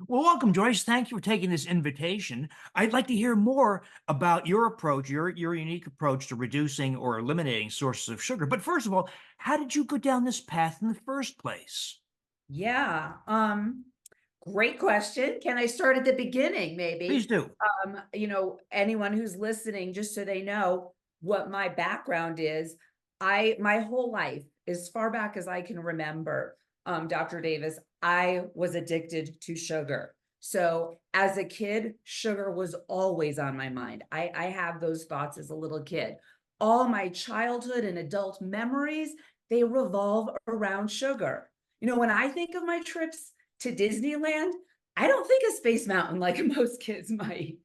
Well, welcome, Joyce. Thank you for taking this invitation. I'd like to hear more about your approach, your unique approach to reducing or eliminating sources of sugar. But first of all, how did you go down this path in the first place? Yeah, great question. Can I start at the beginning, Please maybe? do. Anyone who's listening, just so they know what my background is, my whole life, as far back as I can remember, Dr. Davis, I was addicted to sugar. So as a kid, sugar was always on my mind. I have those thoughts as a little kid. All my childhood and adult memories, they revolve around sugar. When I think of my trips to Disneyland, I don't think of Space Mountain like most kids might.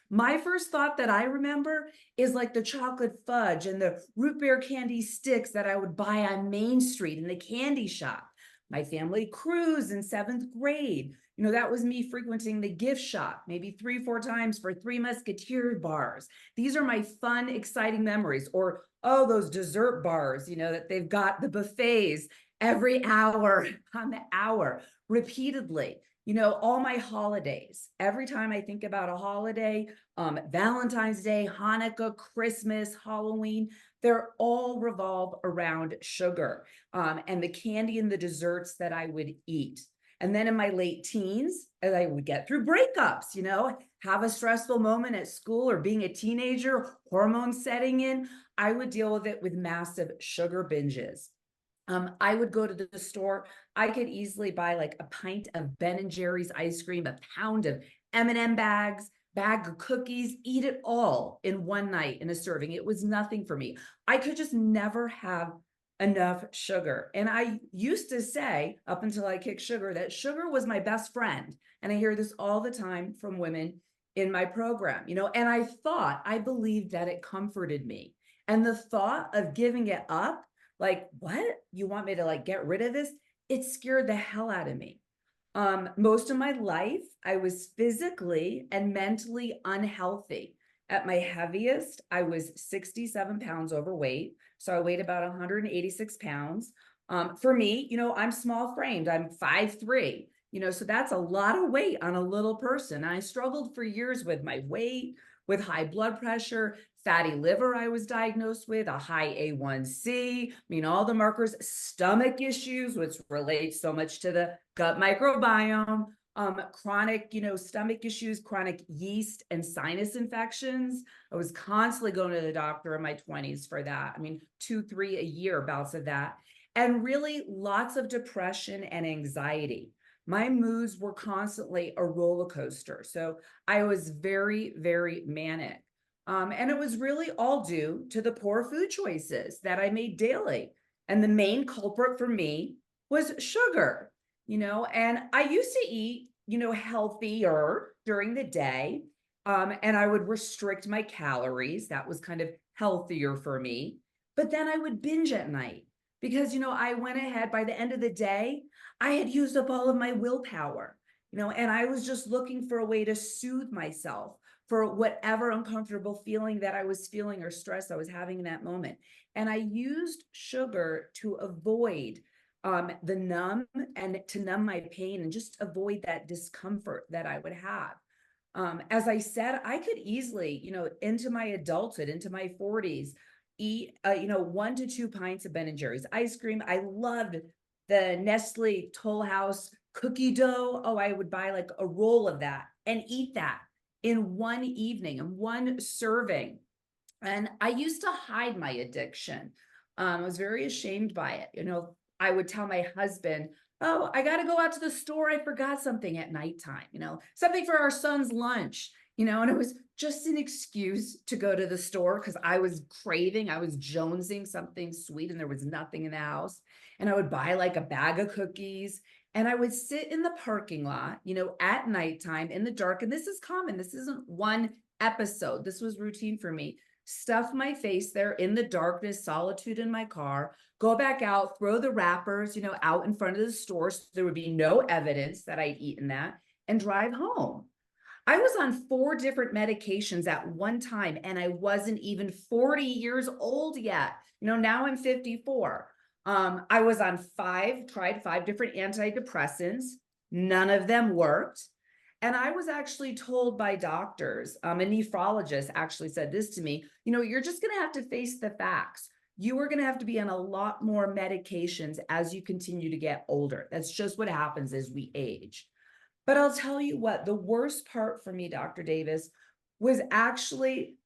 My first thought that I remember is like the chocolate fudge and the root beer candy sticks that I would buy on Main Street in the candy shop. My family cruise in seventh grade. That was me frequenting the gift shop maybe 3, 4 times for Three Musketeer bars. These are my fun, exciting memories. Or, oh, those dessert bars, that they've got the buffets every hour on the hour repeatedly. All my holidays, every time I think about a holiday, Valentine's Day, Hanukkah, Christmas, Halloween, they're all revolve around sugar, and the candy and the desserts that I would eat. And then in my late teens, as I would get through breakups, have a stressful moment at school or being a teenager, hormones setting in, I would deal with it with massive sugar binges. I would go to the store. I could easily buy like a pint of Ben and Jerry's ice cream, a pound of M&M bags, bag of cookies, eat it all in one night in a serving. It was nothing for me. I could just never have enough sugar. And I used to say, up until I kicked sugar, that sugar was my best friend. And I hear this all the time from women in my program, and I believed that it comforted me. And the thought of giving it up, like, what? You want me to like get rid of this? It scared the hell out of me. Most of my life, I was physically and mentally unhealthy. At my heaviest, I was 67 pounds overweight. So I weighed about 186 pounds. For me, I'm small framed, I'm 5'3", so that's a lot of weight on a little person. I struggled for years with my weight, with high blood pressure, fatty liver I was diagnosed with, a high A1C, all the markers, stomach issues, which relates so much to the gut microbiome, chronic, stomach issues, chronic yeast and sinus infections. I was constantly going to the doctor in my 20s for that. 2, 3 a year bouts of that. And really lots of depression and anxiety. My moods were constantly a roller coaster. So I was very, very manic. And it was really all due to the poor food choices that I made daily. And the main culprit for me was sugar, and I used to eat, healthier during the day. And I would restrict my calories. That was kind of healthier for me. But then I would binge at night because, I went ahead by the end of the day, I had used up all of my willpower, and I was just looking for a way to soothe myself for whatever uncomfortable feeling that I was feeling or stress I was having in that moment. And I used sugar to avoid the numb and to numb my pain and just avoid that discomfort that I would have. As I said, I could easily, into my adulthood, into my 40s, eat, 1 to 2 pints of Ben and Jerry's ice cream. I loved the Nestle Toll House cookie dough. Oh, I would buy like a roll of that and eat that in one evening and one serving. And I used to hide my addiction. I was very ashamed by it. I would tell my husband, oh, I got to go out to the store. I forgot something at nighttime, something for our son's lunch, and it was just an excuse to go to the store because I was jonesing something sweet and there was nothing in the house. And I would buy like a bag of cookies and I would sit in the parking lot, at nighttime in the dark. And this is common. This isn't one episode. This was routine for me. Stuff my face there in the darkness, solitude in my car, go back out, throw the wrappers, out in front of the store so there would be no evidence that I'd eaten that, and drive home. I was on 4 different medications at one time, and I wasn't even 40 years old yet. Now I'm 54. I was on tried 5 different antidepressants. None of them worked. And I was actually told by doctors, a nephrologist actually said this to me, you're just going to have to face the facts. You are going to have to be on a lot more medications as you continue to get older. That's just what happens as we age. But I'll tell you what, the worst part for me, Dr. Davis, was actually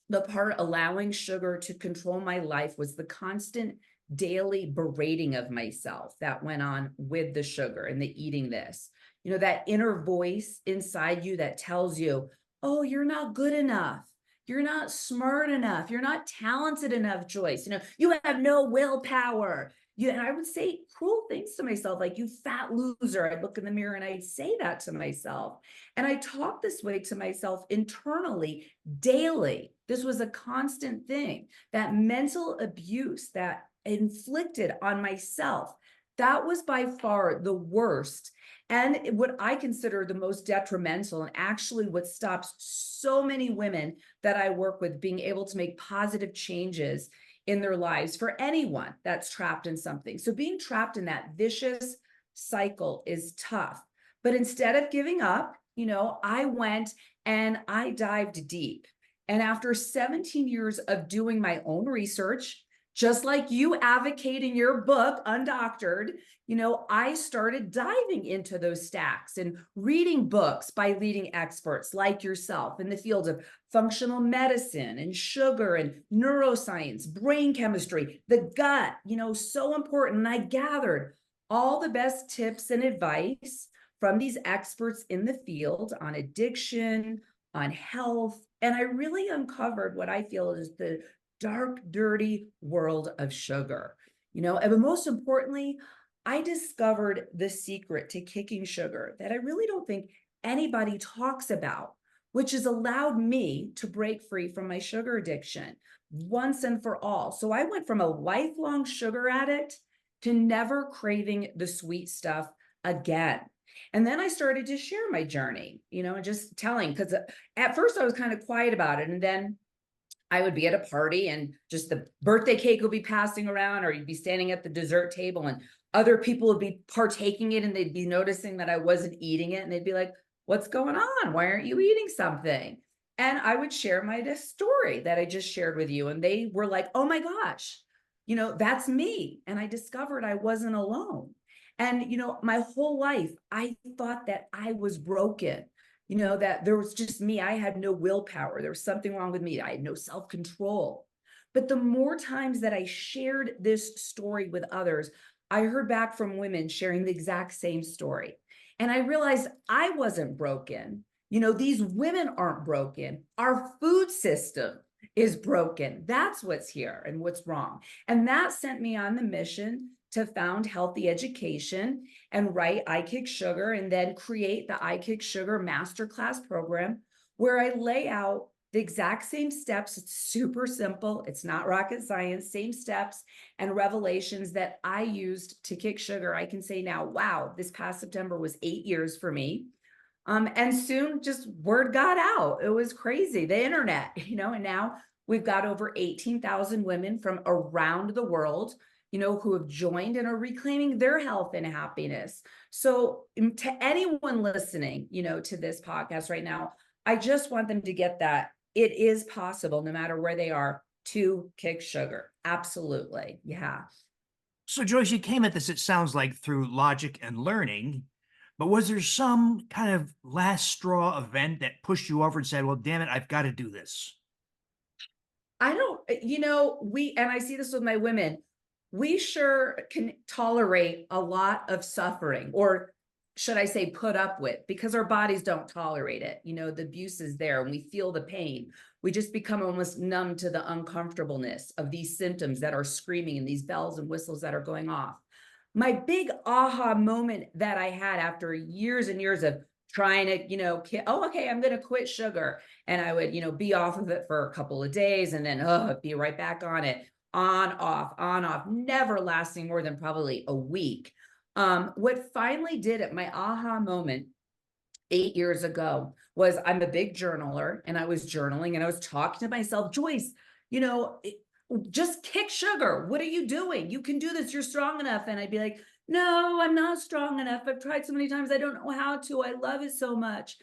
the part allowing sugar to control my life was the constant daily berating of myself that went on with the sugar and the eating this. That inner voice inside you that tells you, oh, you're not good enough. You're not smart enough. You're not talented enough, Joyce. You have no willpower. And I would say cruel things to myself, like, you fat loser. I'd look in the mirror and I'd say that to myself. And I talk this way to myself internally daily. This was a constant thing. That mental abuse that inflicted on myself, that was by far the worst. And what I consider the most detrimental, and actually what stops so many women that I work with being able to make positive changes in their lives for anyone that's trapped in something. So being trapped in that vicious cycle is tough. But instead of giving up, I went and I dived deep. And after 17 years of doing my own research, just like you advocate in your book, Undoctored, I started diving into those stacks and reading books by leading experts like yourself in the field of functional medicine and sugar and neuroscience, brain chemistry, the gut, so important. And I gathered all the best tips and advice from these experts in the field on addiction, on health. And I really uncovered what I feel is the dark, dirty world of sugar. And most importantly, I discovered the secret to kicking sugar that I really don't think anybody talks about, which has allowed me to break free from my sugar addiction once and for all. So I went from a lifelong sugar addict to never craving the sweet stuff again. And then I started to share my journey, and just telling, because at first I was kind of quiet about it. And then I would be at a party and just the birthday cake would be passing around, or you'd be standing at the dessert table and other people would be partaking it and they'd be noticing that I wasn't eating it. And they'd be like, what's going on? Why aren't you eating something? And I would share my story that I just shared with you. And they were like, oh my gosh, that's me. And I discovered I wasn't alone. And, my whole life, I thought that I was broken, that there was just me. I had no willpower. There was something wrong with me. I had no self-control. But the more times that I shared this story with others, I heard back from women sharing the exact same story. And I realized I wasn't broken. These women aren't broken. Our food system is broken. That's what's here and what's wrong. And that sent me on the mission to found Healthy Education and write I Kick Sugar, and then create the I Kick Sugar Masterclass program, where I lay out the exact same steps. It's super simple. It's not rocket science, same steps and revelations that I used to kick sugar. I can say now, wow, this past September was 8 years for me. And soon just word got out. It was crazy. The internet, and now we've got over 18,000 women from around the world, who have joined and are reclaiming their health and happiness. So to anyone listening, to this podcast right now, I just want them to get that it is possible, no matter where they are, to kick sugar. Absolutely. Yeah. So, Joyce, you came at this, it sounds like, through logic and learning, but was there some kind of last straw event that pushed you over and said, well, damn it, I've got to do this? I don't, and I see this with my women, we sure can tolerate a lot of suffering, or should I say put up with, because our bodies don't tolerate it. The abuse is there and we feel the pain. We just become almost numb to the uncomfortableness of these symptoms that are screaming and these bells and whistles that are going off. My big aha moment that I had after years and years of trying to, okay, I'm going to quit sugar. And I would, be off of it for a couple of days and then, be right back on it, on, off, never lasting more than probably a week. What finally did it, my aha moment 8 years ago, was I'm a big journaler, and I was journaling and I was talking to myself, Joyce, you know, just kick sugar. What are you doing? You can do this. You're strong enough. And I'd be like, No, I'm not strong enough. I've tried so many times. I don't know how to. I love it so much.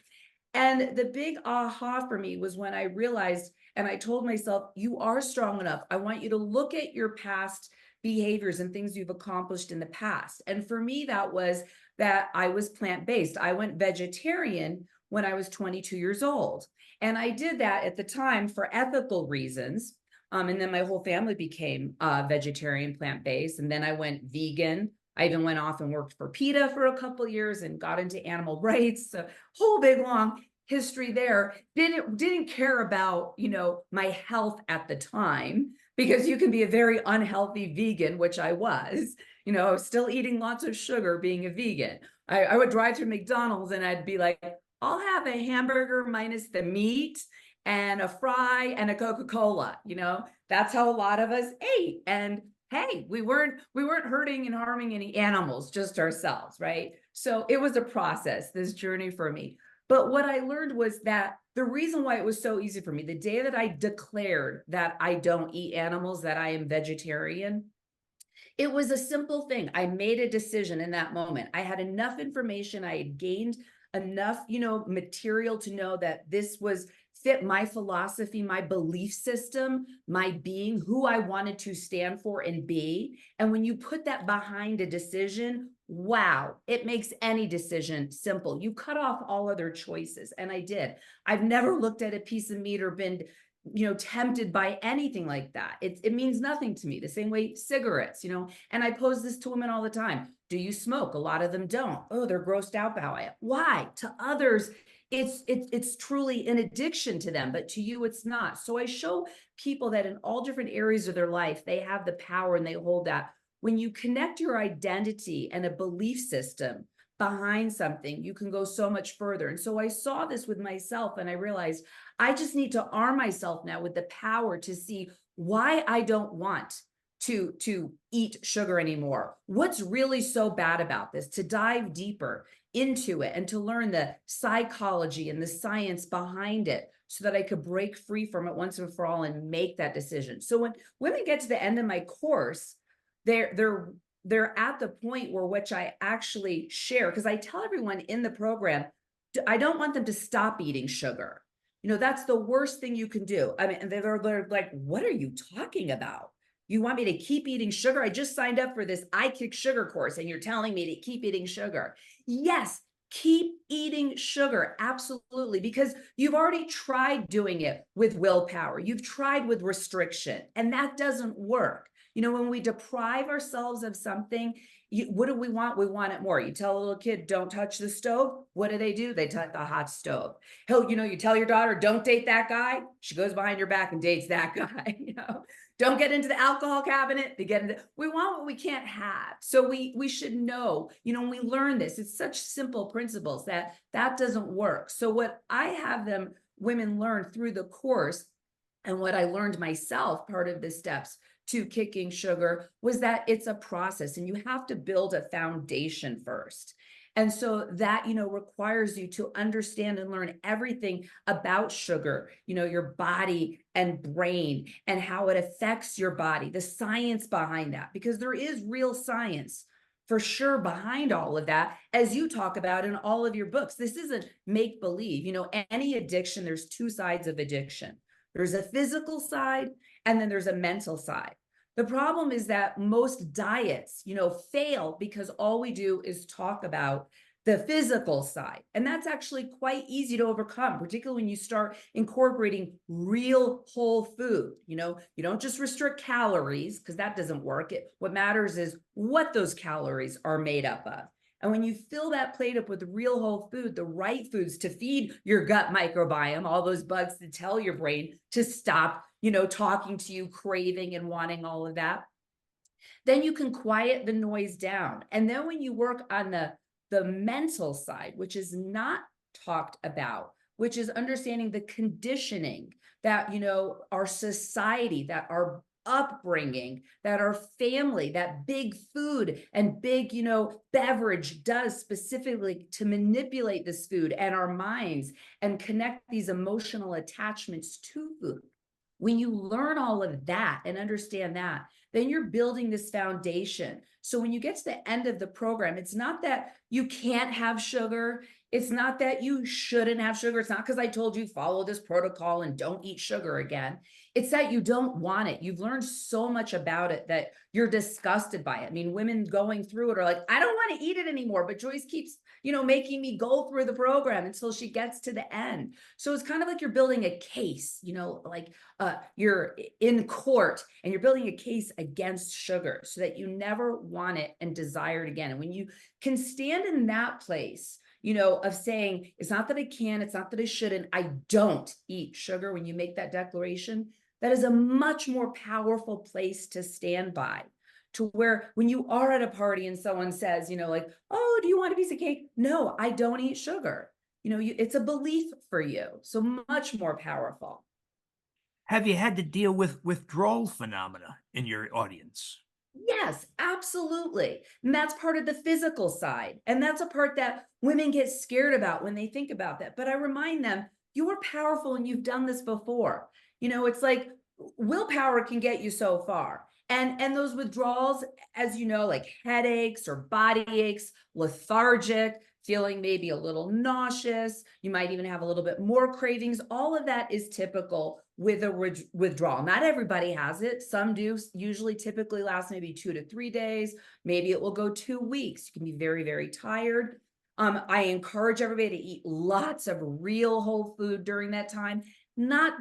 And the big aha for me was when I realized, and I told myself, you are strong enough. I want you to look at your past behaviors and things you've accomplished in the past. And for me, that was that I was plant-based. I went vegetarian when I was 22 years old. And I did that at the time for ethical reasons. And then my whole family became vegetarian, plant-based. And then I went vegan. I even went off and worked for PETA for a couple of years and got into animal rights. So whole big long history there. Didn't care about, my health at the time, because you can be a very unhealthy vegan, which I was, still eating lots of sugar being a vegan. I would drive through McDonald's and I'd be like, I'll have a hamburger minus the meat and a fry and a Coca-Cola. That's how a lot of us ate. And hey, we weren't hurting and harming any animals, just ourselves, right? So it was a process, this journey for me. But what I learned was that the reason why it was so easy for me, the day that I declared that I don't eat animals, that I am vegetarian, it was a simple thing. I made a decision in that moment. I had enough information. I had gained enough, material to know that this was fit my philosophy, my belief system, my being, who I wanted to stand for and be. And when you put that behind a decision, wow, it makes any decision simple. You cut off all other choices. And I did. I've never looked at a piece of meat or been tempted by anything like that. It means nothing to me. The same way cigarettes, and I pose this to women all the time. Do you smoke? A lot of them don't. Oh, they're grossed out by it. Why? To others, it's truly an addiction to them, but to you, it's not. So I show people that in all different areas of their life, they have the power and they hold that. When you connect your identity and a belief system behind something, you can go so much further. And so I saw this with myself and I realized I just need to arm myself now with the power to see why I don't want to eat sugar anymore. What's really so bad about this? To dive deeper into it and to learn the psychology and the science behind it so that I could break free from it once and for all and make that decision. So when women get to the end of my course, they're at the point where which I actually share, because I tell everyone in the program, I don't want them to stop eating sugar. That's the worst thing you can do. I mean, they're like, what are you talking about? You want me to keep eating sugar? I just signed up for this I Kick Sugar course and you're telling me to keep eating sugar. Yes, keep eating sugar. Absolutely. Because you've already tried doing it with willpower. You've tried with restriction and that doesn't work. When we deprive ourselves of something, what do we want? We want it more. You tell a little kid, don't touch the stove. What do? They touch the hot stove. You tell your daughter, don't date that guy. She goes behind your back and dates that guy. Don't get into the alcohol cabinet. We want what we can't have. So we should know, when we learn this, it's such simple principles that doesn't work. So what I have women learn through the course, and what I learned myself, part of the steps to kicking sugar, was that it's a process and you have to build a foundation first. And so that, requires you to understand and learn everything about sugar, your body and brain and how it affects your body, the science behind that, because there is real science for sure behind all of that, as you talk about in all of your books. This isn't make believe. Any addiction, there's two sides of addiction. There's a physical side and then there's a mental side. The problem is that most diets, fail because all we do is talk about the physical side. And that's actually quite easy to overcome, particularly when you start incorporating real whole food. You don't just restrict calories because that doesn't work. What matters is what those calories are made up of. And when you fill that plate up with real whole food, the right foods to feed your gut microbiome, all those bugs to tell your brain to stop, talking to you, craving and wanting all of that, then you can quiet the noise down. And then when you work on the mental side, which is not talked about, which is understanding the conditioning that, our society, that our upbringing, that our family, that big food and big, beverage does specifically to manipulate this food and our minds and connect these emotional attachments to food. When you learn all of that and understand that, then you're building this foundation. So when you get to the end of the program, it's not that you can't have sugar. It's not that you shouldn't have sugar. It's not because I told you follow this protocol and don't eat sugar again. It's that you don't want it. You've learned so much about it that you're disgusted by it. I mean, women going through it are like, I don't want to eat it anymore. But Joyce keeps, making me go through the program until she gets to the end. So it's kind of like you're building a case, like you're in court and you're building a case against sugar so that you never want it and desire it again. And when you can stand in that place, of saying, it's not that I can, it's not that I shouldn't, I don't eat sugar. When you make that declaration, that is a much more powerful place to stand by. To where when you are at a party and someone says, like, oh, do you want a piece of cake? No, I don't eat sugar. It's a belief for you. So much more powerful. Have you had to deal with withdrawal phenomena in your audience? Yes, absolutely. And that's part of the physical side. And that's a part that women get scared about when they think about that. But I remind them, you are powerful and you've done this before. It's like willpower can get you so far. And those withdrawals, as you know, like headaches or body aches, lethargic, feeling maybe a little nauseous, you might even have a little bit more cravings. All of that is typical with a withdrawal. Not everybody has it. Some do. Usually typically lasts maybe 2 to 3 days. Maybe it will go 2 weeks. You can be very, very tired. I encourage everybody to eat lots of real whole food during that time.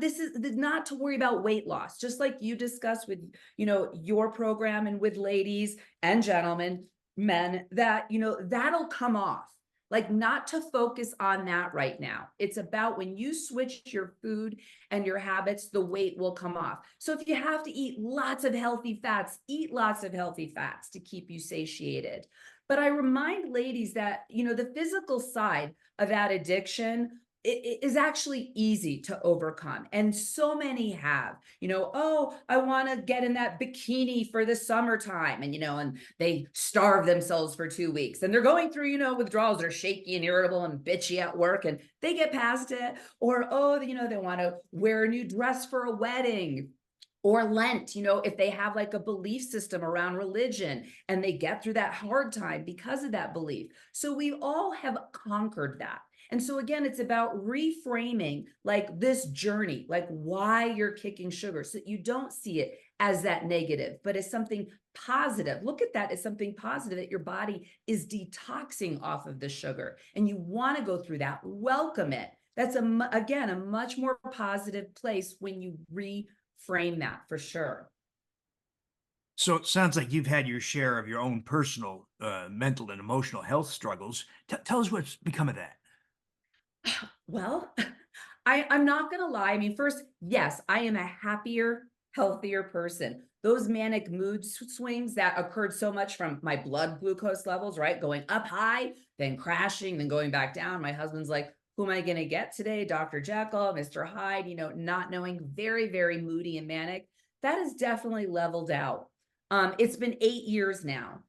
This is not to worry about weight loss, just like you discussed with, your program and with ladies and gentlemen, men, that, that'll come off. Like, not to focus on that right now. It's about when you switch your food and your habits, the weight will come off. So if you have to eat lots of healthy fats, eat lots of healthy fats to keep you satiated. But I remind ladies that, the physical side of that addiction it is actually easy to overcome. And so many have, oh, I want to get in that bikini for the summertime. And they starve themselves for 2 weeks and they're going through, withdrawals. They're shaky and irritable and bitchy at work and they get past it. Or, oh, they want to wear a new dress for a wedding. Or Lent, if they have like a belief system around religion and they get through that hard time because of that belief. So we all have conquered that. And so again, it's about reframing like this journey, like why you're kicking sugar, so that you don't see it as that negative, but as something positive. Look at that as something positive, that your body is detoxing off of the sugar and you want to go through that. Welcome it. That's again, a much more positive place when you reframe that, for sure. So it sounds like you've had your share of your own personal mental and emotional health struggles. Tell us what's become of that. Well, I'm not going to lie. I mean, first, yes, I am a happier, healthier person. Those manic mood swings that occurred so much from my blood glucose levels, right? Going up high, then crashing, then going back down. My husband's like, who am I going to get today? Dr. Jekyll, Mr. Hyde, not knowing, very, very moody and manic. That has definitely leveled out. It's been 8 years now.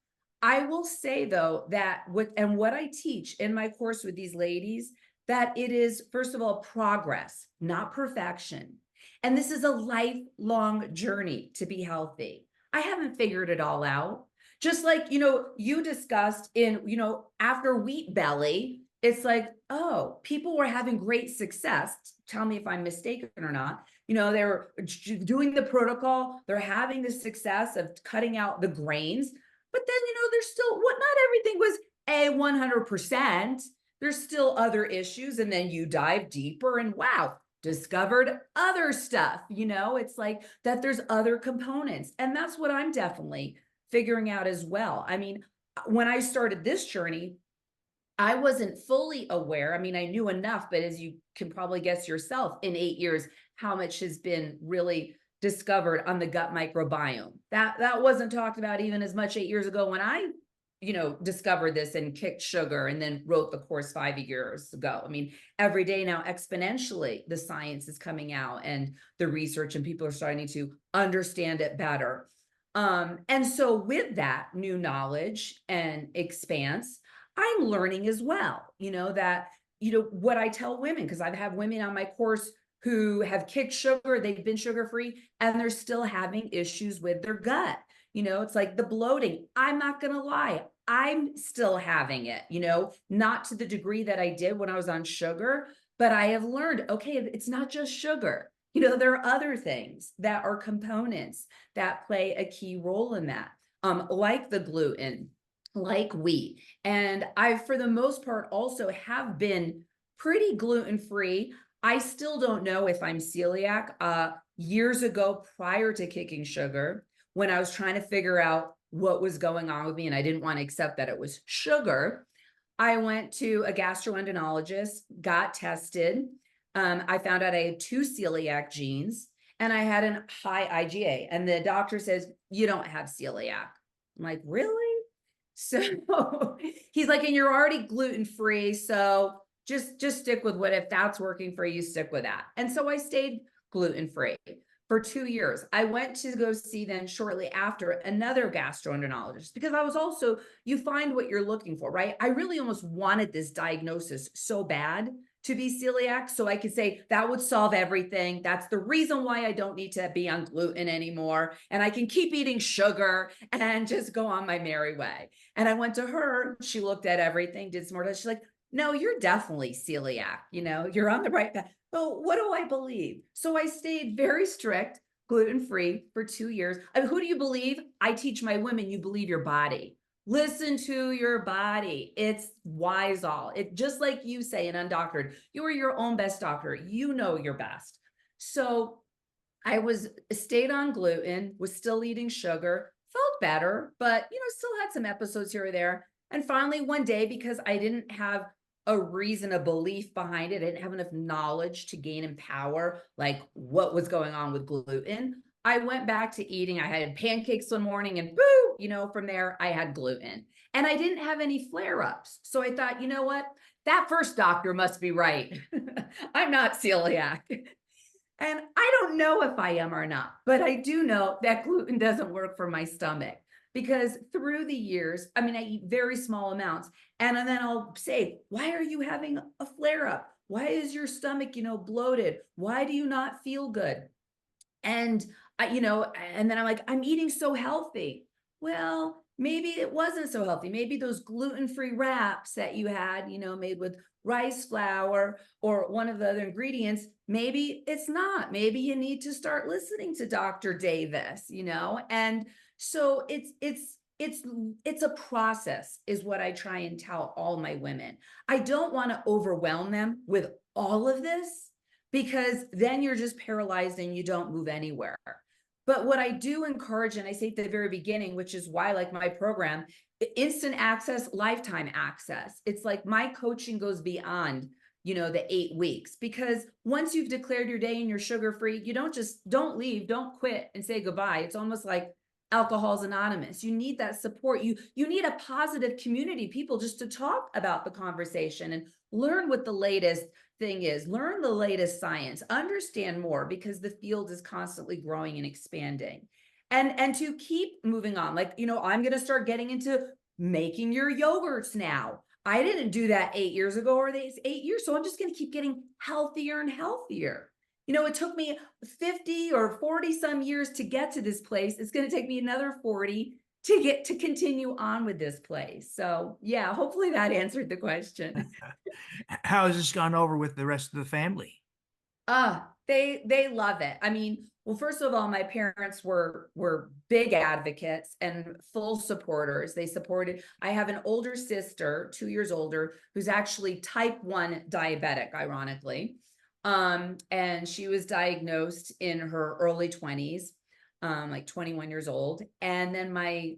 I will say though, that what I teach in my course with these ladies, that it is, first of all, progress, not perfection. And this is a lifelong journey to be healthy. I haven't figured it all out. Just like, you discussed in, after Wheat Belly, it's like, oh, people were having great success. Tell me if I'm mistaken or not. They were doing the protocol. They're having the success of cutting out the grains. But then, there's still, not everything was a 100%. There's still other issues. And then you dive deeper and wow, discovered other stuff. It's like that there's other components. And that's what I'm definitely figuring out as well. I mean, when I started this journey, I wasn't fully aware. I mean, I knew enough, but as you can probably guess yourself, in 8 years, how much has been really discovered on the gut microbiome. That wasn't talked about even as much 8 years ago when I discovered this and kicked sugar and then wrote the course 5 years ago. I mean, every day now, exponentially, the science is coming out and the research, and people are starting to understand it better. And so with that new knowledge and expanse, I'm learning as well, that, what I tell women, because I've had women on my course who have kicked sugar, they've been sugar free, and they're still having issues with their gut. It's like the bloating. I'm not going to lie. I'm still having it, not to the degree that I did when I was on sugar, but I have learned, okay, it's not just sugar. There are other things that are components that play a key role in that, like the gluten, like wheat. And I, for the most part, also have been pretty gluten-free. I still don't know if I'm celiac. Years ago, prior to kicking sugar, when I was trying to figure out what was going on with me and I didn't want to accept that it was sugar, I went to a gastroenterologist, got tested. I found out I had 2 celiac genes and I had a high IgA. And the doctor says, you don't have celiac. I'm like, really? So he's like, and you're already gluten-free. So just stick with what, if that's working for you, stick with that. And so I stayed gluten-free for 2 years. I went to go see then shortly after another gastroenterologist because I was also, you find what you're looking for, right? I really almost wanted this diagnosis so bad to be celiac so I could say that would solve everything. That's the reason why I don't need to be on gluten anymore. And I can keep eating sugar and just go on my merry way. And I went to her, she looked at everything, did some more tests. She's like, no, you're definitely celiac, you're on the right path. But what do I believe? So I stayed very strict, gluten-free for 2 years. Who do you believe? I teach my women, you believe your body. Listen to your body. It's wise all. It just like you say in Undoctored, you are your own best doctor. You know your best. So I stayed on gluten, was still eating sugar, felt better, but still had some episodes here or there. And finally, one day, because I didn't have a reason, a belief behind it, I didn't have enough knowledge to gain and power, like what was going on with gluten. I went back to eating. I had pancakes one morning and boo, from there I had gluten and I didn't have any flare-ups. So I thought, you know what? That first doctor must be right. I'm not celiac. And I don't know if I am or not, but I do know that gluten doesn't work for my stomach because through the years, I mean, I eat very small amounts and then I'll say, why are you having a flare up? Why is your stomach, bloated? Why do you not feel good? And and then I'm like, I'm eating so healthy. Well, maybe it wasn't so healthy. Maybe those gluten-free wraps that you had, made with rice flour or one of the other ingredients, maybe it's not. Maybe you need to start listening to Dr. Davis, And so it's a process is what I try and tell all my women. I don't want to overwhelm them with all of this because then you're just paralyzed and you don't move anywhere. But what I do encourage, and I say at the very beginning, which is why I like my program, instant access, lifetime access. It's like my coaching goes beyond, the 8 weeks, because once you've declared your day and you're sugar-free, you don't leave, don't quit and say goodbye. It's almost like Alcohol's Anonymous. You need that support. You need a positive community, people just to talk about the conversation and learn what the latest thing is, learn the latest science, understand more because the field is constantly growing and expanding. And to keep moving on, like, I'm going to start getting into making your yogurts now. I didn't do that 8 years ago or 8 years. So I'm just going to keep getting healthier and healthier. It took me 50 or 40 some years to get to this place. It's going to take me another 40 to get to continue on with this place. So yeah, hopefully that answered the question. How has this gone over with the rest of the family? They love it. I mean, well, first of all, my parents were big advocates and full supporters. They supported. I have an older sister, 2 years older, who's actually type 1 diabetic, ironically. And she was diagnosed in her early 20s, like 21 years old. And then my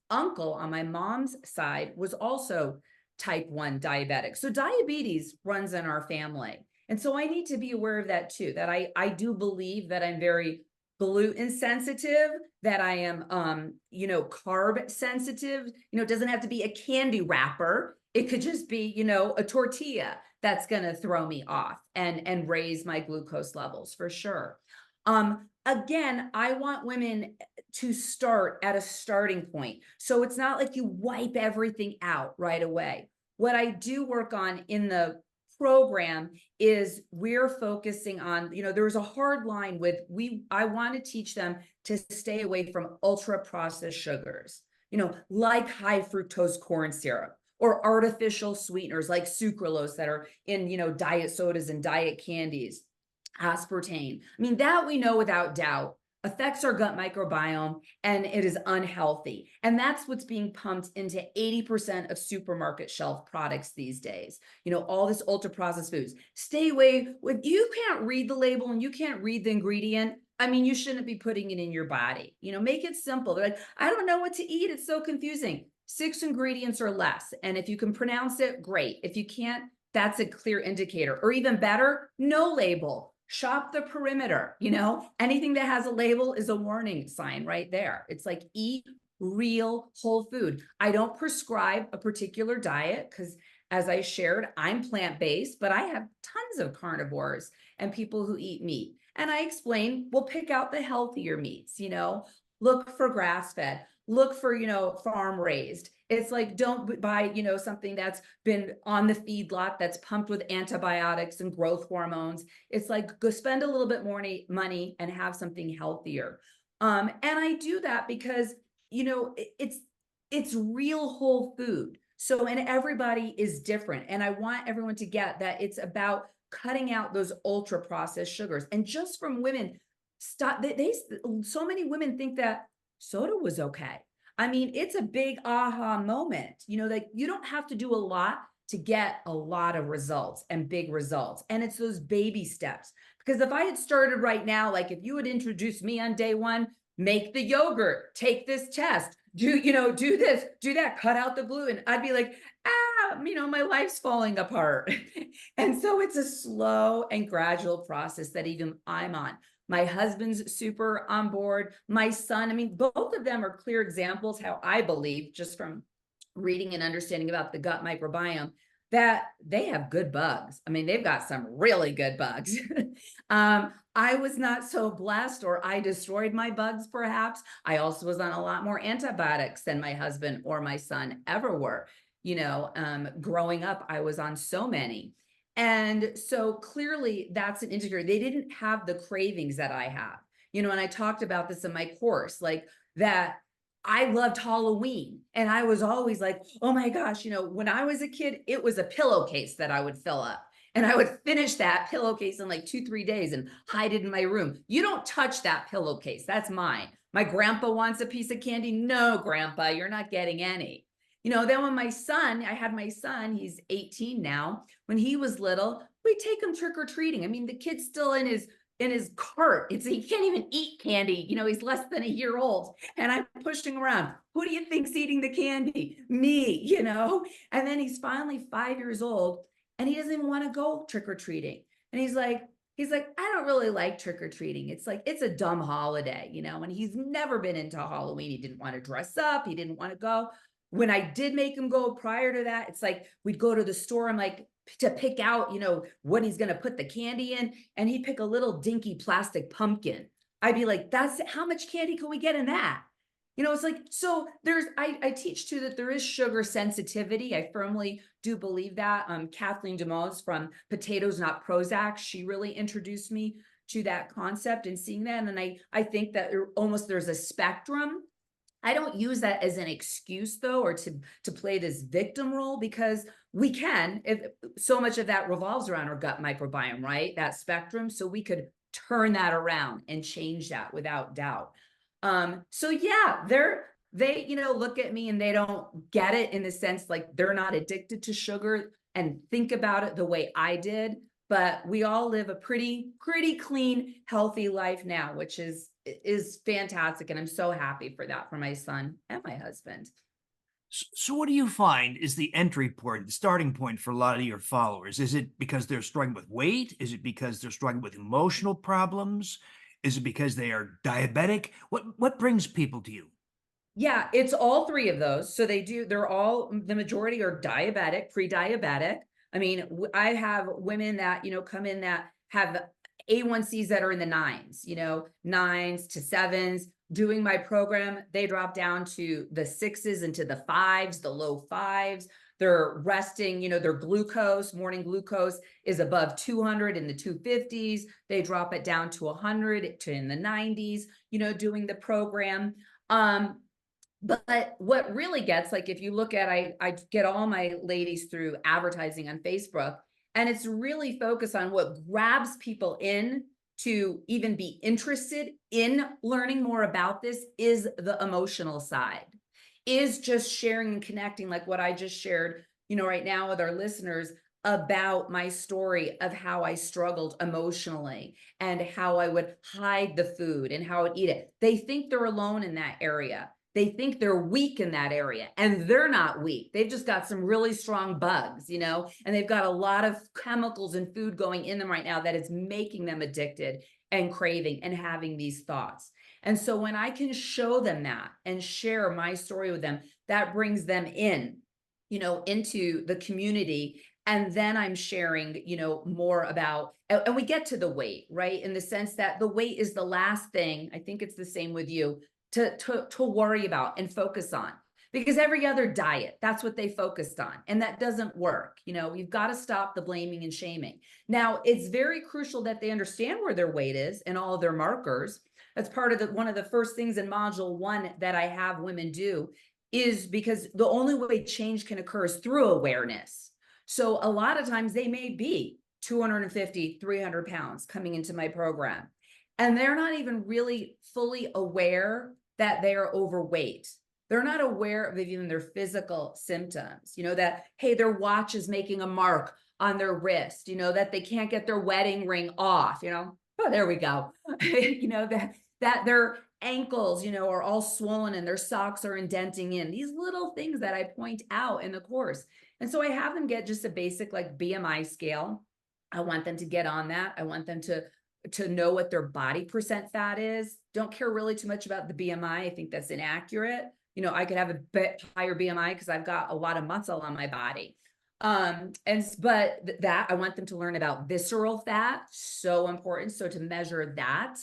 uncle on my mom's side was also type 1 diabetic. So diabetes runs in our family. And so I need to be aware of that too, that I do believe that I'm very gluten sensitive, that I am, carb sensitive. It doesn't have to be a candy wrapper. It could just be, a tortilla that's going to throw me off and raise my glucose levels for sure. Again, I want women to start at a starting point. So it's not like you wipe everything out right away. What I do work on in the program is we're focusing on, there's a hard line with I want to teach them to stay away from ultra processed sugars, like high fructose corn syrup or artificial sweeteners like sucralose that are in, diet sodas and diet candies, aspartame. I mean, that we know without doubt affects our gut microbiome and it is unhealthy. And that's what's being pumped into 80% of supermarket shelf products these days. All this ultra processed foods. Stay away when you can't read the label and you can't read the ingredient. I mean, you shouldn't be putting it in your body. Make it simple. They're like, I don't know what to eat. It's so confusing. 6 ingredients or less. And if you can pronounce it, great. If you can't, that's a clear indicator. Or even better, no label. Shop the perimeter. Anything that has a label is a warning sign right there. It's like, eat real whole food. I don't prescribe a particular diet because, as I shared, I'm plant-based, but I have tons of carnivores and people who eat meat. And I explain, we'll pick out the healthier meats, look for grass-fed, look for, farm raised. It's like, don't buy, something that's been on the feedlot that's pumped with antibiotics and growth hormones. It's like, go spend a little bit more money and have something healthier. And I do that because, it's real whole food. So, and everybody is different. And I want everyone to get that it's about cutting out those ultra processed sugars. And just from women, stop. So many women think that soda was okay. I mean, it's a big aha moment. Like, you don't have to do a lot to get a lot of results and big results. And it's those baby steps. Because if I had started right now, like if you had introduced me on day one, make the yogurt, take this test, do this, do that, cut out the gluten, I'd be like, my life's falling apart. And so it's a slow and gradual process that even I'm on. My husband's super on board. My son, I mean, both of them are clear examples how I believe, just from reading and understanding about the gut microbiome, that they have good bugs. I mean, they've got some really good bugs. I was not so blessed, or I destroyed my bugs, perhaps. I also was on a lot more antibiotics than my husband or my son ever were. Growing up, I was on so many. And so clearly that's an indicator. They didn't have the cravings that I have, and I talked about this in my course, like that I loved Halloween. And I was always like, oh my gosh, when I was a kid, it was a pillowcase that I would fill up. And I would finish that pillowcase in like 2-3 days and hide it in my room. You don't touch that pillowcase. That's mine. My grandpa wants a piece of candy. No, grandpa, you're not getting any. Then when I had my son, he's 18 now. When he was little, we take him trick-or-treating. I mean, the kid's still in his cart. He can't even eat candy. He's less than a year old. And I'm pushing around. Who do you think's eating the candy? Me, And then he's finally 5 years old and he doesn't even want to go trick-or-treating. And he's like, I don't really like trick-or-treating. It's like, it's a dumb holiday, and he's never been into Halloween. He didn't want to dress up. He didn't want to go. When I did make him go prior to that, it's like, we'd go to the store. I'm like, to pick out, what he's going to put the candy in. And he'd pick a little dinky plastic pumpkin. I'd be like, that's how much candy can we get in that? It's like, so I teach too that there is sugar sensitivity. I firmly do believe that. Kathleen DeMoss from Potatoes Not Prozac, she really introduced me to that concept and seeing that. And I think that there's a spectrum. I don't use that as an excuse though, or to play this victim role, because we can, if so much of that revolves around our gut microbiome, right? That spectrum. So we could turn that around and change that without doubt. So yeah, they look at me and they don't get it in the sense like they're not addicted to sugar and think about it the way I did, but we all live a pretty clean, healthy life now, which is fantastic. And I'm so happy for that for my son and my husband. So what do you find is the entry point, the starting point for a lot of your followers? Is it because they're struggling with weight? Is it because they're struggling with emotional problems? Is it because they are diabetic? What brings people to you? Yeah, it's all three of those. So the majority are diabetic, pre-diabetic. I mean, I have women that, come in that have A1Cs that are in the nines, 9s to 7s. Doing my program, they drop down to the 6s and to the 5s, the low 5s. They're resting, their glucose, morning glucose is above 200 in the 250s. They drop it down to 100 to in the 90s, doing the program. But what really gets, like, if you look at, I get all my ladies through advertising on Facebook, and it's really focused on what grabs people in to even be interested in learning more about this is the emotional side, is just sharing and connecting, like what I just shared, right now with our listeners about my story of how I struggled emotionally and how I would hide the food and how I would eat it. They think they're alone in that area. They think they're weak in that area, and they're not weak. They've just got some really strong bugs, and they've got a lot of chemicals and food going in them right now that is making them addicted and craving and having these thoughts. And so when I can show them that and share my story with them, that brings them in, into the community. And then I'm sharing, more about, and we get to the weight, right? In the sense that the weight is the last thing, I think it's the same with you, to worry about and focus on, because every other diet, that's what they focused on, and that doesn't work. You've got to stop the blaming and shaming. Now, it's very crucial that they understand where their weight is and all of their markers. That's part of one of the first things in module 1 that I have women do, is because the only way change can occur is through awareness. So a lot of times they may be 250, 300 pounds coming into my program, and they're not even really fully aware that they are overweight. They're not aware of even their physical symptoms, that, hey, their watch is making a mark on their wrist, that they can't get their wedding ring off, oh, there we go. that their ankles, are all swollen and their socks are indenting in. These little things that I point out in the course. And so I have them get just a basic like BMI scale. I want them to get on that. I want them to know what their body percent fat is. Don't care really too much about the BMI. I think that's inaccurate. I could have a bit higher BMI because I've got a lot of muscle on my body. But that I want them to learn about visceral fat, so important. So to measure that.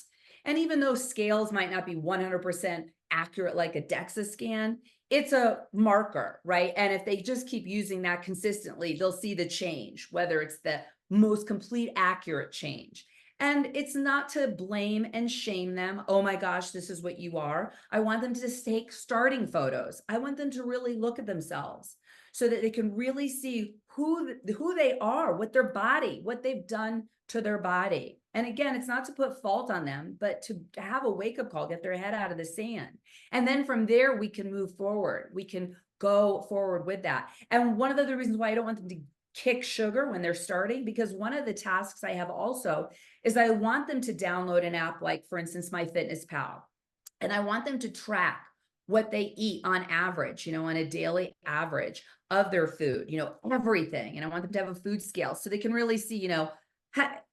And even though scales might not be 100% accurate, like a DEXA scan, it's a marker, right? And if they just keep using that consistently, they'll see the change, whether it's the most complete accurate change. And it's not to blame and shame them. Oh my gosh, this is what you are. I want them to take starting photos. I want them to really look at themselves so that they can really see who they are, what their body, what they've done to their body. And again, it's not to put fault on them, but to have a wake-up call, get their head out of the sand. And then from there, we can move forward. We can go forward with that. And one of the reasons why I don't want them to kick sugar when they're starting, because one of the tasks I have also is I want them to download an app like, for instance, MyFitnessPal. And I want them to track what they eat on average, on a daily average of their food, everything. And I want them to have a food scale so they can really see,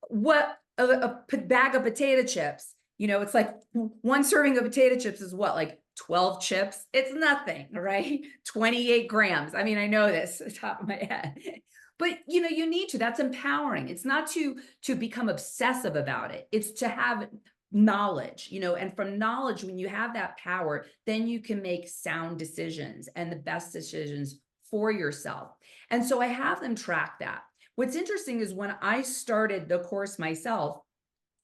what a bag of potato chips, it's like one serving of potato chips is what, like 12 chips? It's nothing, right? 28 grams. I mean, I know this off the top of my head. But you need to, that's empowering. It's not to become obsessive about it. It's to have knowledge, and from knowledge, when you have that power, then you can make sound decisions and the best decisions for yourself. And so I have them track that. What's interesting is when I started the course myself,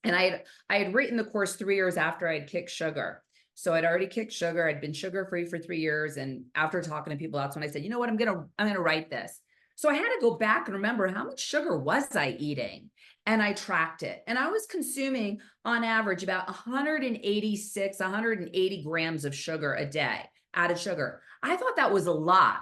and I had written the course 3 years after I'd kicked sugar. So I'd already kicked sugar. I'd been sugar-free for 3 years. And after talking to people, that's when I said, you know what, I'm gonna write this. So I had to go back and remember, how much sugar was I eating? And I tracked it. And I was consuming on average about 180 grams of sugar a day, added sugar. I thought that was a lot.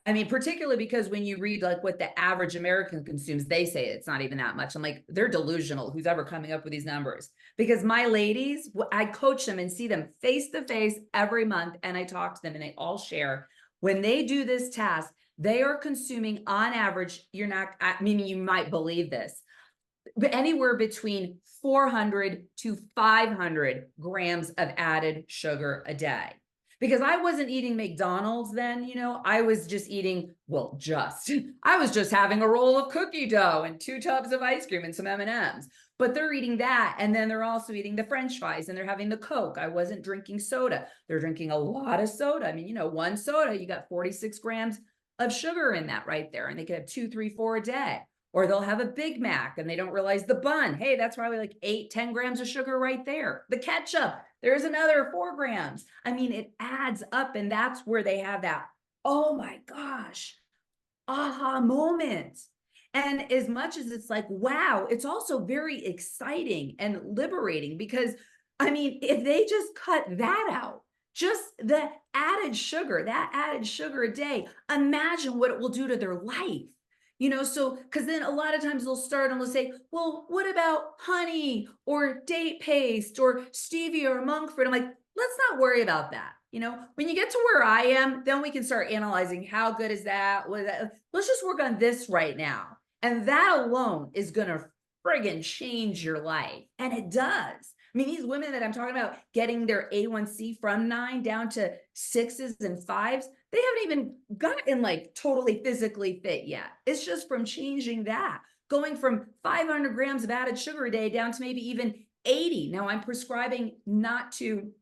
I mean, particularly because when you read like what the average American consumes, they say it's not even that much. I'm like, they're delusional, who's ever coming up with these numbers. Because my ladies, I coach them and see them face to face every month. And I talk to them and they all share. When they do this task, they are consuming on average, you might believe this, but anywhere between 400 to 500 grams of added sugar a day. Because I wasn't eating McDonald's then, I was just eating, I was just having a roll of cookie dough and 2 tubs of ice cream and some M&Ms. But they're eating that, and then they're also eating the French fries, and they're having the Coke. I wasn't drinking soda. They're drinking a lot of soda. I mean, one soda, you got 46 grams of sugar in that right there. And they could have 2, 3, 4 a day. Or they'll have a Big Mac and they don't realize the bun. Hey, that's probably like 8, 10 grams of sugar right there. The ketchup, there's another 4 grams. I mean, it adds up. And that's where they have that, oh my gosh, aha moment. And as much as it's like, wow, it's also very exciting and liberating because, I mean, if they just cut that out, just the that added sugar a day, imagine what it will do to their life. So because then a lot of times they'll start and they'll say, well, what about honey or date paste or stevia or monk fruit? I'm like, let's not worry about that. When you get to where I am, then we can start analyzing how good is that? What is that? Let's just work on this right now. And that alone is going to friggin' change your life. And it does. I mean, these women that I'm talking about getting their A1C from 9 down to 6s and 5s, they haven't even gotten like totally physically fit yet. It's just from changing that, going from 500 grams of added sugar a day down to maybe even 80. Now I'm prescribing not to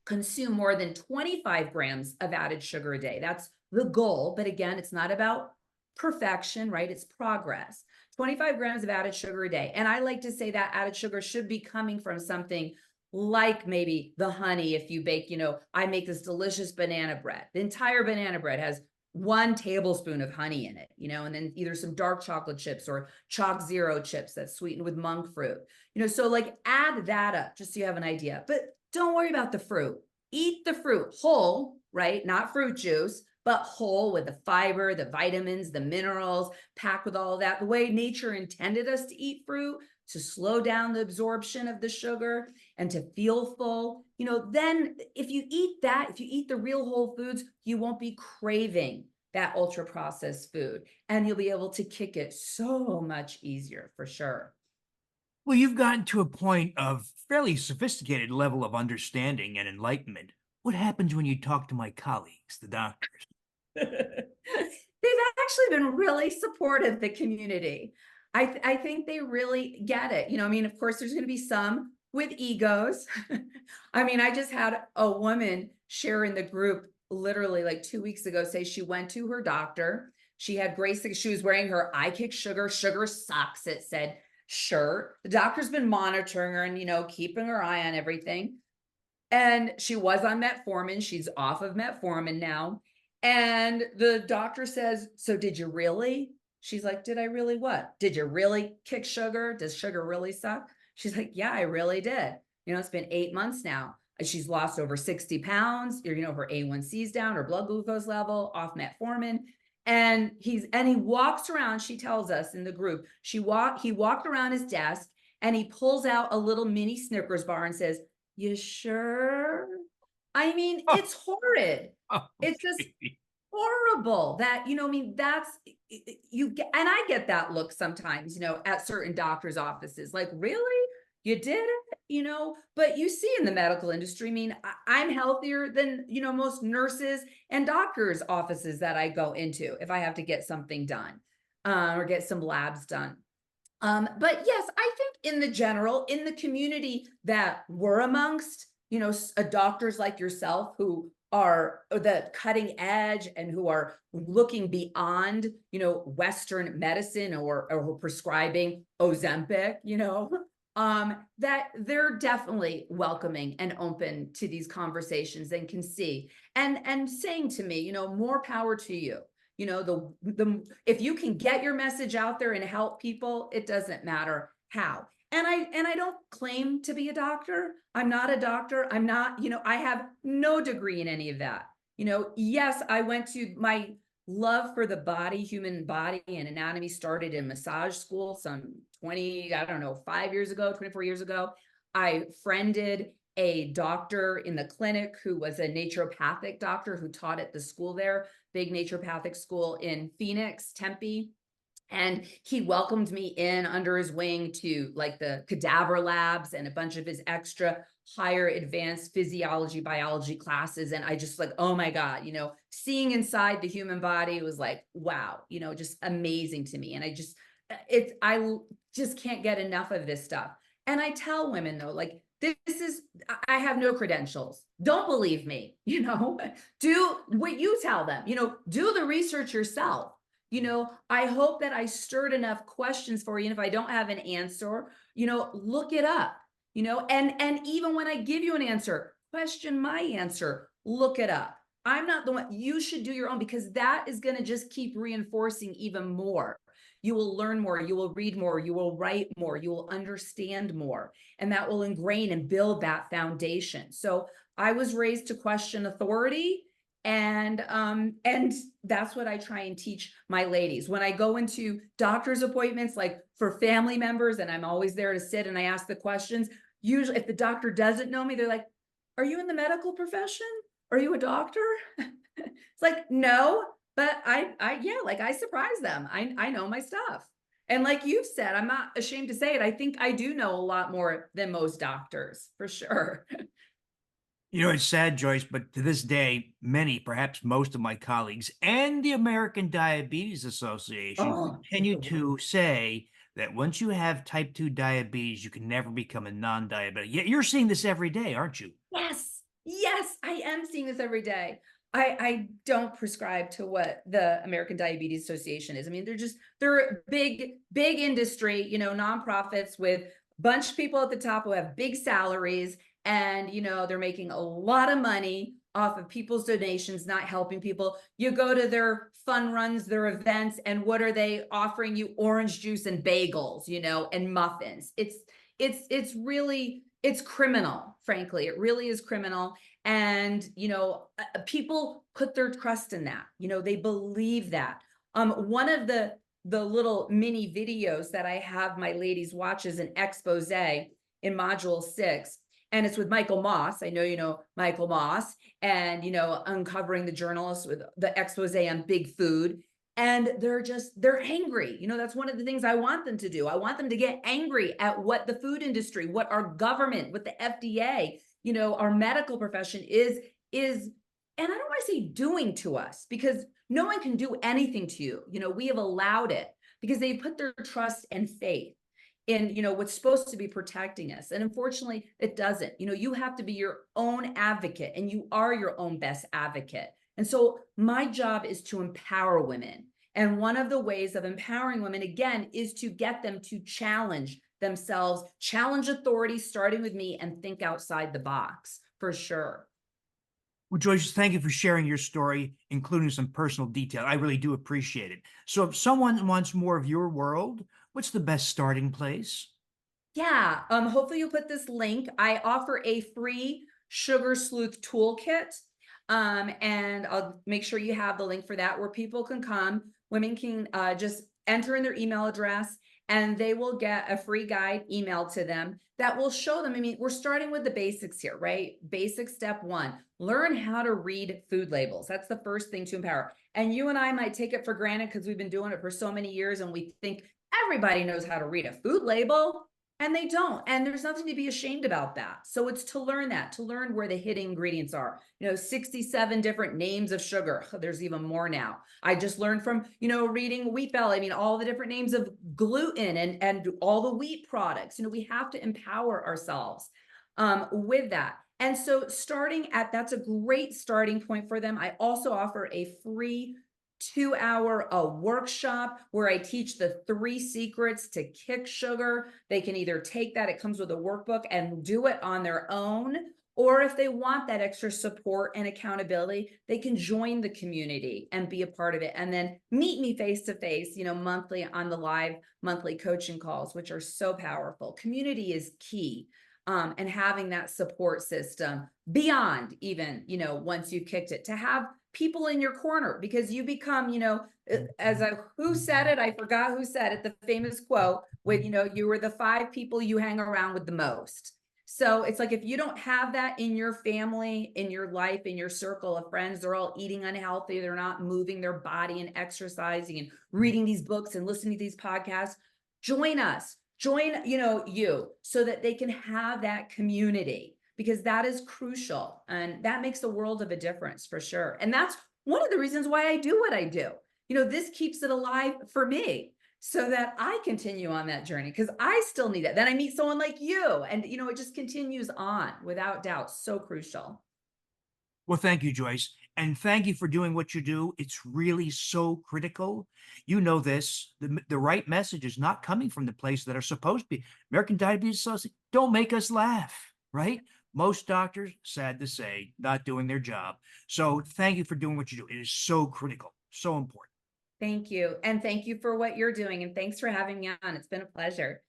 consume more than 25 grams of added sugar a day. That's the goal. But again, it's not about perfection, right? It's progress. 25 grams of added sugar a day. And I like to say that added sugar should be coming from something like maybe the honey. If you bake, I make this delicious banana bread. The entire banana bread has 1 tablespoon of honey in it, and then either some dark chocolate chips or chalk zero chips that's sweetened with monk fruit, so like add that up just so you have an idea. But don't worry about the fruit. Eat the fruit whole, right? Not fruit juice, but whole with the fiber, the vitamins, the minerals, packed with all of that. The way nature intended us to eat fruit, to slow down the absorption of the sugar and to feel full. Then if you eat that, if you eat the real whole foods, you won't be craving that ultra processed food and you'll be able to kick it so much easier for sure. Well, you've gotten to a point of fairly sophisticated level of understanding and enlightenment. What happens when you talk to my colleagues, the doctors? They've actually been really supportive, the community. I think they really get it. I mean, of course, there's going to be some with egos. I mean, I just had a woman share in the group literally like 2 weeks ago say she went to her doctor. She had she was wearing her I Kick Sugar sucks, it said shirt. The doctor's been monitoring her and, keeping her eye on everything. And she was on metformin. She's off of metformin now. And the doctor says, so did you really? She's like, did I really what? Did you really kick sugar? Does sugar really suck? She's like, yeah, I really did. It's been 8 months now. She's lost over 60 pounds. Her A1C's down, her blood glucose level, off metformin. And he walks around, she tells us in the group, he walked around his desk and he pulls out a little mini Snickers bar and says, you sure? I mean, it's horrid. It's just horrible that, I mean, that's, you get, and I get that look sometimes, at certain doctors' offices, like, really? You did it? But you see in the medical industry, I mean, I'm healthier than, most nurses and doctors' offices that I go into if I have to get something done or get some labs done. But yes, I think in the community that we're amongst, doctors like yourself who are the cutting edge and who are looking beyond, Western medicine or prescribing Ozempic, that they're definitely welcoming and open to these conversations and can see and saying to me, more power to you. If you can get your message out there and help people, it doesn't matter how. And I don't claim to be a doctor. I'm not a doctor. I'm not, I have no degree in any of that. Yes, I went to my love for the body, human body and anatomy started in massage school some 5 years ago, 24 years ago. I friended a doctor in the clinic who was a naturopathic doctor who taught at the school there, big naturopathic school in Phoenix, Tempe. And he welcomed me in under his wing to like the cadaver labs and a bunch of his extra higher advanced physiology, biology classes. And I just like, oh my God, seeing inside the human body was like, wow, just amazing to me. And I just can't get enough of this stuff. And I tell women though, like, this is, I have no credentials. Don't believe me, do what you tell them, do the research yourself. I hope that I stirred enough questions for you. And if I don't have an answer, look it up, and even when I give you an answer, question my answer, look it up. I'm not the one. You should do your own, because that is going to just keep reinforcing even more. You will learn more, you will read more, you will write more, you will understand more, and that will ingrain and build that foundation. So I was raised to question authority, and that's what I try and teach my ladies. When I go into doctor's appointments, like for family members, and I'm always there to sit and I ask the questions. Usually if the doctor doesn't know me, they're like, "Are you in the medical profession? Are you a doctor?" It's like, no, but yeah, like I surprise them. I know my stuff. And like you've said, I'm not ashamed to say it. I think I do know a lot more than most doctors, for sure. It's sad, Joyce, but to this day, many, perhaps most of my colleagues and the American Diabetes Association Oh, continue to say that once you have type 2 diabetes, you can never become a non-diabetic. Yet you're seeing this every day, aren't you? yes. Yes, I am seeing this every day. I don't prescribe to what the American Diabetes Association is. I mean, they're a big industry, nonprofits with a bunch of people at the top who have big salaries, and they're making a lot of money off of people's donations, not helping people. You go to their fun runs, their events, and what are they offering you? Orange juice and bagels, and muffins. It's really, it's criminal, frankly. It really is criminal. And people put their trust in that. They believe that. One of the little mini videos that I have my ladies watch is an expose in module 6, and it's with Michael Moss. I know Michael Moss, and uncovering the journalists with the expose on big food. And they're angry. That's one of the things I want them to do. I want them to get angry at what the food industry, what our government, what the FDA, our medical profession is, and I don't want to say doing to us, because no one can do anything to you. We have allowed it because they put their trust and faith in what's supposed to be protecting us, and unfortunately it doesn't. You have to be your own advocate, and you are your own best advocate. And so my job is to empower women, and one of the ways of empowering women, again, is to get them to challenge themselves, challenge authority, starting with me, and think outside the box, for sure. Well, Joyce, thank you for sharing your story, including some personal detail. I really do appreciate it. So if someone wants more of your world, what's the best starting place? Yeah, hopefully you'll put this link. I offer a free sugar sleuth toolkit. And I'll make sure you have the link for that, where people can come, women can just enter in their email address, and they will get a free guide emailed to them that will show them. I mean, we're starting with the basics here, right? Basic step 1, learn how to read food labels. That's the first thing to empower. And you and I might take it for granted because we've been doing it for so many years, and we think everybody knows how to read a food label. And they don't. And there's nothing to be ashamed about that. So it's to learn that, to learn where the hidden ingredients are. 67 different names of sugar. There's even more now. I just learned from, reading Wheat Belly. I mean, all the different names of gluten and all the wheat products. We have to empower ourselves with that. And so that's a great starting point for them. I also offer a free 2-hour workshop where I teach the 3 secrets to kick sugar. They can either take that, it comes with a workbook, and do it on their own. Or if they want that extra support and accountability, they can join the community and be a part of it. And then meet me face to face, monthly on the live monthly coaching calls, which are so powerful. Community is key. And having that support system beyond even, once you've kicked it, to have people in your corner, because you become, who said it? I forgot who said it, the famous quote with, you were the 5 people you hang around with the most. So it's like, if you don't have that in your family, in your life, in your circle of friends, they're all eating unhealthy, they're not moving their body and exercising and reading these books and listening to these podcasts, join us, you, so that they can have that community, because that is crucial, and that makes a world of a difference, for sure. And that's one of the reasons why I do what I do. This keeps it alive for me. so that I continue on that journey because I still need it. Then I meet someone like you, and it just continues on without doubt. So crucial. Well, thank you, Joyce. And thank you for doing what you do. It's really so critical. You know this. The right message is not coming from the place that are supposed to be. American Diabetes Association, don't make us laugh, right? Most doctors, sad to say, not doing their job. So thank you for doing what you do. It is so critical, so important. Thank you. And thank you for what you're doing. And thanks for having me on. It's been a pleasure.